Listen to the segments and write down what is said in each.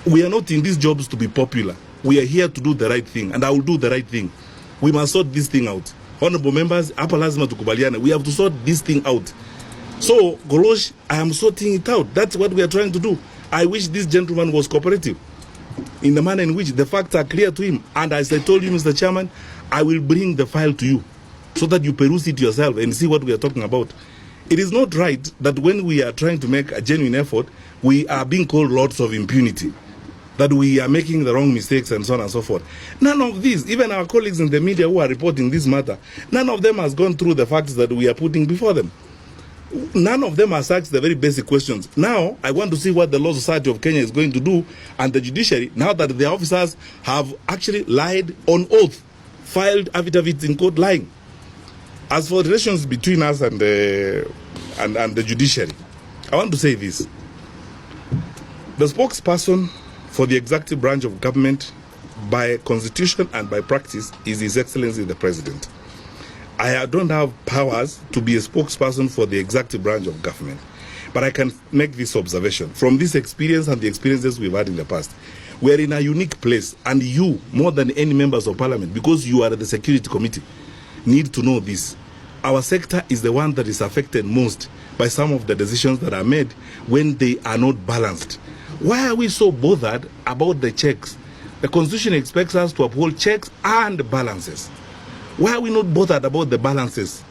We are not in these jobs to be popular. We are here to do the right thing, and I will do the right thing. We must sort this thing out. Honorable members, hapa lazima tukubaliane. We have to sort this thing out. So, Golosh, I am sorting it out. That's what we are trying to do. I wish this gentleman was cooperative in the manner in which the facts are clear to him. And as I told you, Mr. Chairman, I will bring the file to you so that you peruse it yourself and see what we are talking about. It is not right that when we are trying to make a genuine effort, we are being called lords of impunity, that we are making the wrong mistakes and so on and so forth. None of these, even our colleagues in the media who are reporting this matter, none of them has gone through the facts that we are putting before them. None of them has asked the very basic questions. Now, I want to see what the Law Society of Kenya is going to do, and the judiciary, now that the officers have actually lied on oath, filed affidavits in court lying. As for the relations between us and the judiciary, I want to say this. The spokesperson for the executive branch of government, by constitution and by practice, is His Excellency the President. I don't have powers to be a spokesperson for the executive branch of government, but I can make this observation. From this experience and the experiences we've had in the past, we are in a unique place, and you, more than any members of parliament, because you are the security committee, need to know this. Our sector is the one that is affected most by some of the decisions that are made when they are not balanced. Why are we so bothered about the checks? The Constitution expects us to uphold checks and balances. Why are we not bothered about the balances?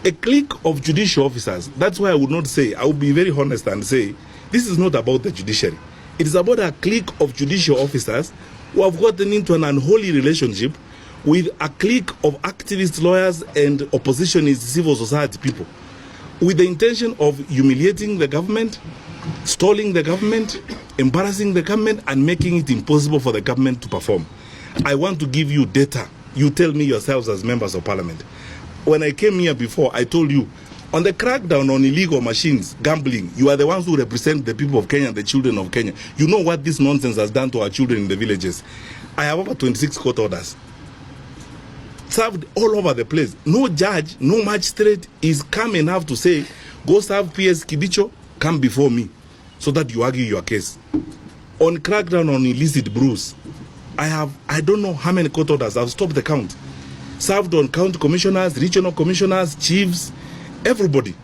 A clique of judicial officers, that's why I would not say, I would be very honest and say, this is not about the judiciary. It is about a clique of judicial officers who have gotten into an unholy relationship with a clique of activist lawyers and oppositionist civil society people, with the intention of humiliating the government, stalling the government, embarrassing the government, and making it impossible for the government to perform. I want to give you data. You tell me yourselves as members of parliament. When I came here before, I told you, on the crackdown on illegal machines, gambling, you are the ones who represent the people of Kenya, the children of Kenya. You know what this nonsense has done to our children in the villages. I have over 26 court orders, served all over the place. No judge, no magistrate is calm enough to say, go serve PS Kibicho, come before me, so that you argue your case. On crackdown on illicit brews, I don't know how many court orders. I've stopped the count. Served on county commissioners, regional commissioners, chiefs, everybody.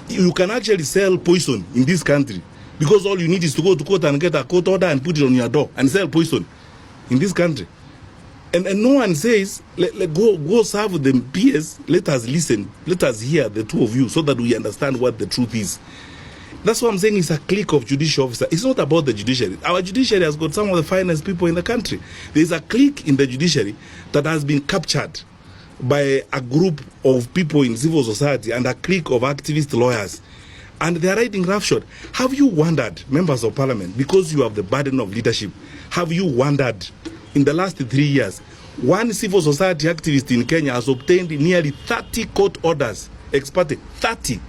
You can actually sell poison in this country, because all you need is to go to court and get a court order and put it on your door and sell poison in this country. And no one says, go serve the PS. Let us listen. Let us hear the two of you so that we understand what the truth is. That's what I'm saying. It's a clique of judicial officers. It's not about the judiciary. Our judiciary has got some of the finest people in the country. There's a clique in the judiciary that has been captured by a group of people in civil society and a clique of activist lawyers. And they are riding roughshod. Have you wondered, members of parliament, because you have the burden of leadership, have you wondered, in the last 3 years, one civil society activist in Kenya has obtained nearly 30 court orders, ex parte, 30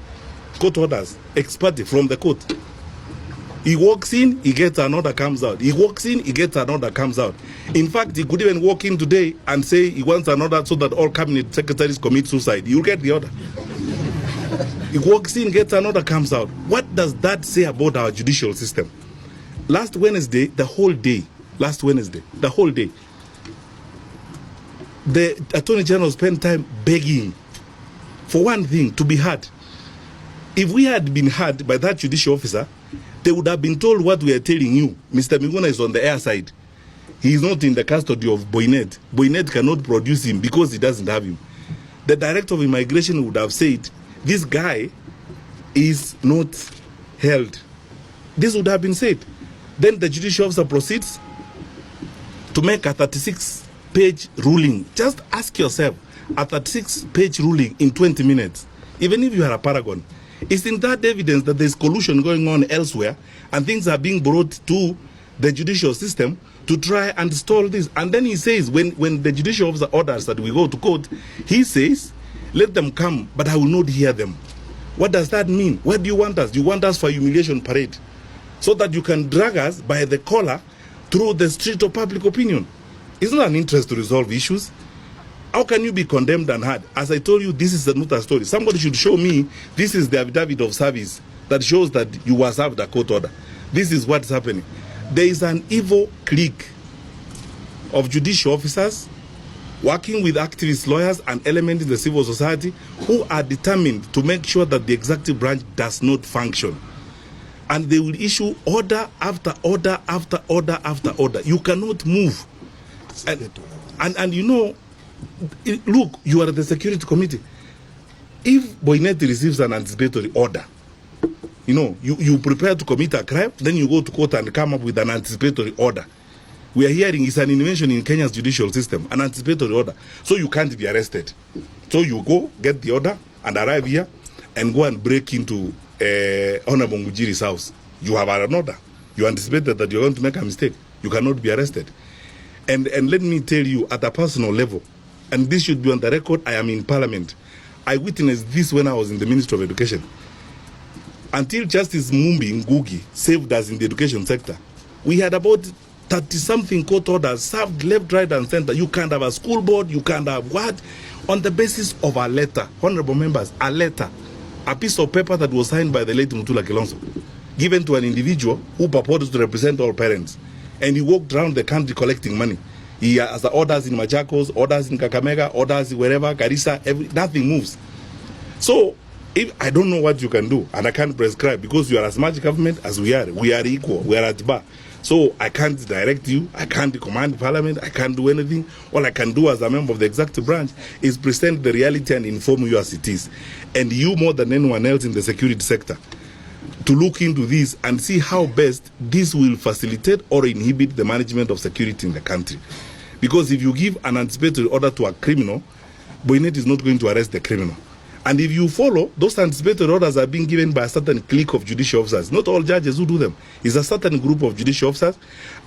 court orders, ex parte, from the court. He walks in, he gets an order, comes out. He walks in, he gets an order, comes out. In fact, he could even walk in today and say he wants an order so that all cabinet secretaries commit suicide. You'll get the order. He walks in, gets an order, comes out. What does that say about our judicial system? Last Wednesday, the whole day, the Attorney General spent time begging for one thing, to be heard. If we had been heard by that judicial officer, they would have been told what we are telling you. Mr. Miguna is on the air side. He is not in the custody of Boynet. Boynet cannot produce him because he doesn't have him. The director of immigration would have said, this guy is not held. This would have been said. Then the judicial officer proceeds to make a 36-page ruling. Just ask yourself, a 36-page ruling in 20 minutes, even if you are a paragon, isn't that evidence that there's collusion going on elsewhere and things are being brought to the judicial system to try and stall this? And then he says, when the judicial officer orders that we go to court, he says, let them come, but I will not hear them. What does that mean? Where do you want us? Do you want us for humiliation parade? So that you can drag us by the collar through the street of public opinion. It's not an interest to resolve issues. How can you be condemned and heard? As I told you, this is not a story. Somebody should show me, this is the affidavit of service that shows that you were served a court order. This is what's happening. There is an evil clique of judicial officers working with activist lawyers and elements in the civil society who are determined to make sure that the executive branch does not function. And they will issue order after order after order after order. You cannot move. And you know, look, you are the security committee. If Boinnet receives an anticipatory order, you know, you prepare to commit a crime, then you go to court and come up with an anticipatory order. We are hearing it's an innovation in Kenya's judicial system, an anticipatory order. So you can't be arrested. So you go, get the order, and arrive here, and go and break into Honorable Mujiri's house. You have an order. You anticipated that you're going to make a mistake. You cannot be arrested. And let me tell you, at a personal level, and this should be on the record, I am in Parliament. I witnessed this when I was in the Ministry of Education. Until Justice Mumbi Ngugi saved us in the education sector, we had about 30-something court orders served left, right, and center. You can't have a school board, you can't have what? On the basis of a letter, honorable members, a letter, a piece of paper that was signed by the late Mutula Kilonzo, given to an individual who purported to represent all parents. And he walked around the country collecting money. He has orders in Machakos, orders in Kakamega, orders wherever, Garissa, nothing moves. So, I don't know what you can do, and I can't prescribe, because you are as much government as we are. We are equal, we are at bar. So I can't direct you, I can't command Parliament, I can't do anything. All I can do as a member of the executive branch is present the reality and inform you as it is. And you, more than anyone else in the security sector, to look into this and see how best this will facilitate or inhibit the management of security in the country. Because if you give an anticipatory order to a criminal, Boinnet is not going to arrest the criminal. And if you follow, those anticipatory orders are being given by a certain clique of judicial officers. Not all judges who do them. It's a certain group of judicial officers.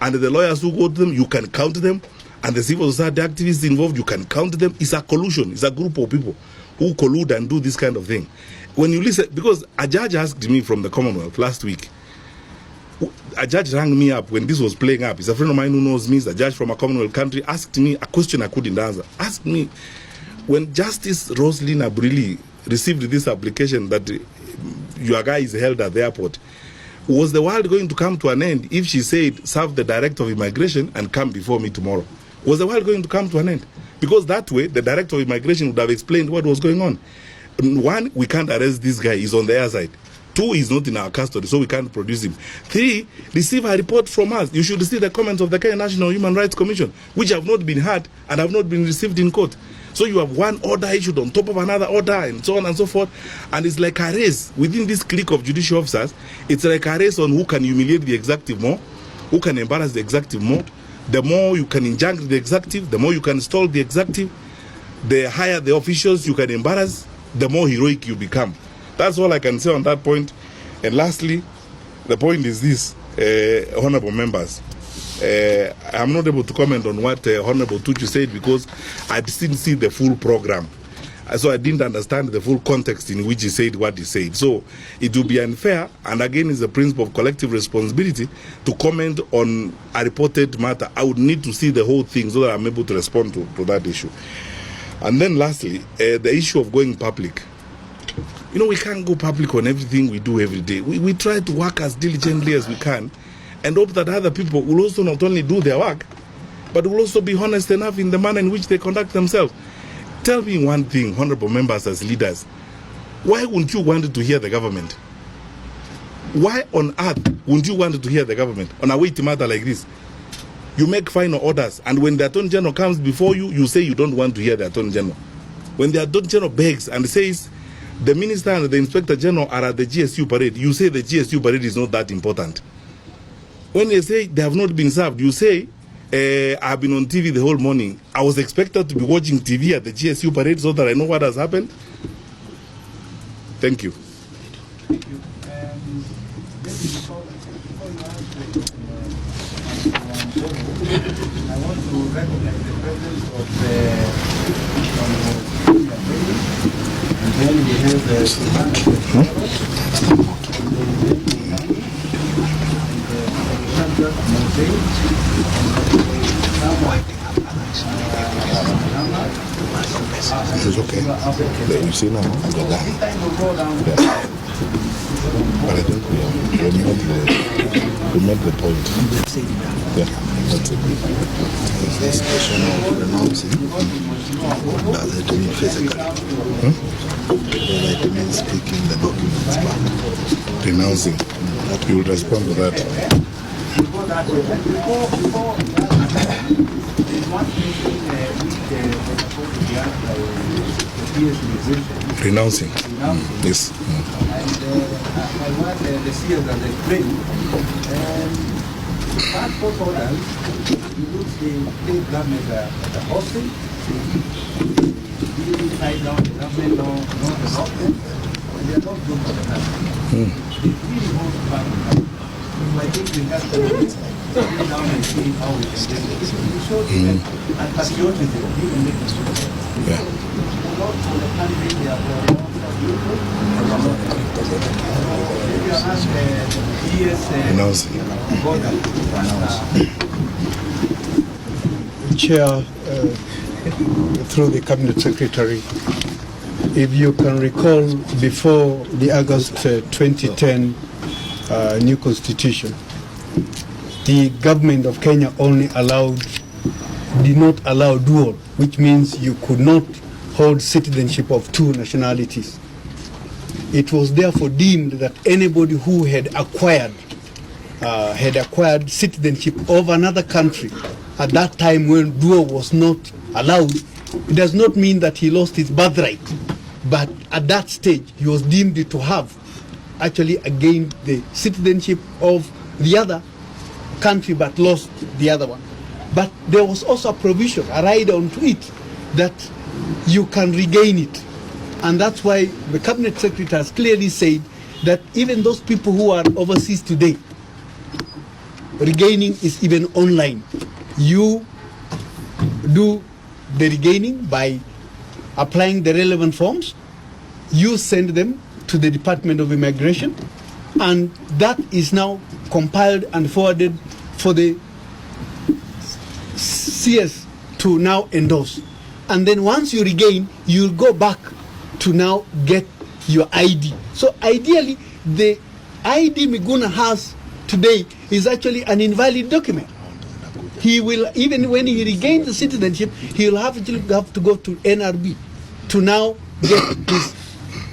And the lawyers who go to them, you can count them. And the civil society activists involved, you can count them. It's a collusion. It's a group of people who collude and do this kind of thing. When you listen, because a judge asked me from the Commonwealth last week, a judge rang me up when this was playing up. He's a friend of mine who knows me. He's a judge from a Commonwealth country. Asked me a question I couldn't answer. Asked me, when Justice Roslyn Abrili received this application that your guy is held at the airport, was the world going to come to an end if she said, serve the director of immigration and come before me tomorrow? Was the world going to come to an end? Because that way, the director of immigration would have explained what was going on. One, we can't arrest this guy. He's on the air side. Two, he's not in our custody, so we can't produce him. Three, receive a report from us. You should see the comments of the Kenya National Human Rights Commission, which have not been heard and have not been received in court. So you have one order issued on top of another order and so on and so forth. And it's like a race within this clique of judicial officers. It's like a race on who can humiliate the executive more, who can embarrass the executive more. The more you can injunct the executive, the more you can stall the executive, the higher the officials you can embarrass, the more heroic you become. That's all I can say on that point. And lastly, the point is this, honorable members. I'm not able to comment on what Honorable Tuju said because I didn't see the full program. So I didn't understand the full context in which he said what he said. So it would be unfair, and again is the principle of collective responsibility, to comment on a reported matter. I would need to see the whole thing so that I'm able to respond to that issue. And then lastly, the issue of going public. You know, we can't go public on everything we do every day. We try to work as diligently as we can and hope that other people will also not only do their work, but will also be honest enough in the manner in which they conduct themselves. Tell me one thing, honorable members as leaders, why wouldn't you want to hear the government? Why on earth wouldn't you want to hear the government on a weighty matter like this? You make final orders, and when the Attorney General comes before you, you say you don't want to hear the Attorney General. When the Attorney General begs and says the Minister and the Inspector General are at the GSU parade, you say the GSU parade is not that important. When they say they have not been served, you say, I've been on TV the whole morning. I was expected to be watching TV at the GSU parade so that I know what has happened. Thank you. Thank you. Before you answer, I want to recognize the presence of and then we have the Sultan It's okay. Yeah, you see now, we're done. Yeah. But I think we made the point. Yeah, that's it. Is this question of renouncing? Does it mean physically? Whether it means taking the documents back? Renouncing. You will respond to that. Before that, there's one thing which they're supposed to be asked by the PS immigration. Renouncing. Yes. And I want the CS as a training. Passport holders, you look the state government as a hostage. You tie down the government, not the government, and they are not good for the country. They really want to back the country. So I think we have to sit down and see how we can get it. We show them and patriotism, you can make it. Yeah. Not for the country, they are for their own if you ask PS Renouncing. Chair, through the Cabinet Secretary, if you can recall, before the August 2010 new constitution, the government of Kenya did not allow dual, which means you could not hold citizenship of two nationalities. It was therefore deemed that anybody who had acquired citizenship of another country at that time when dual was not allowed, it does not mean that he lost his birthright, but at that stage he was deemed to have actually gained the citizenship of the other country but lost the other one. But there was also a provision, a rider onto it, that you can regain it. And that's why the Cabinet Secretary has clearly said that even those people who are overseas today, regaining is even online. You do the regaining by applying the relevant forms, you send them to the Department of Immigration, and that is now compiled and forwarded for the CS to now endorse. And then once you regain, you'll go back to now get your ID. So ideally, the ID Miguna has today is actually an invalid document. He will, even when he regains the citizenship, he will have to go to NRB to now get his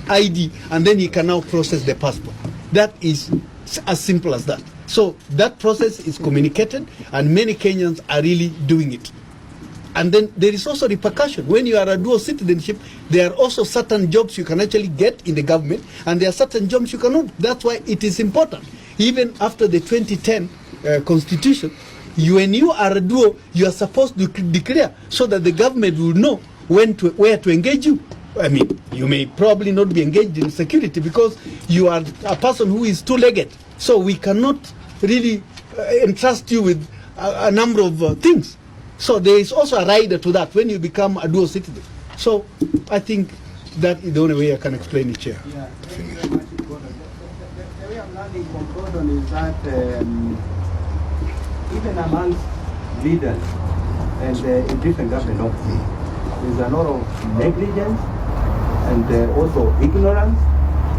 ID, and then he can now process the passport. That is as simple as that. So that process is communicated, and many Kenyans are really doing it. And then there is also repercussion. When you are a dual citizenship, there are also certain jobs you can actually get in the government, and there are certain jobs you cannot. That's why it is important. Even after the 2010 constitution, when you are a dual, you are supposed to declare so that the government will know where to engage you. I mean, you may probably not be engaged in security because you are a person who is two-legged. So we cannot really entrust you with a number of things. So there is also a rider to that when you become a dual citizen. So I think that is the only way I can explain it, Chair. Yeah, thank you very much. The way I'm landing conclusion is that even amongst leaders and in different government offices, there's a lot of negligence and also ignorance,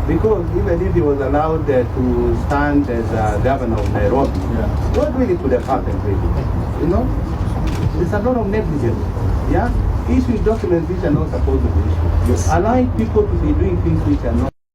because even if he was allowed to stand as a governor of Nairobi, what really could have happened really? You know? There's a lot of negligence. Yeah? Issuing documents which are not supposed to be issued. Yes. Allowing people to be doing things which are not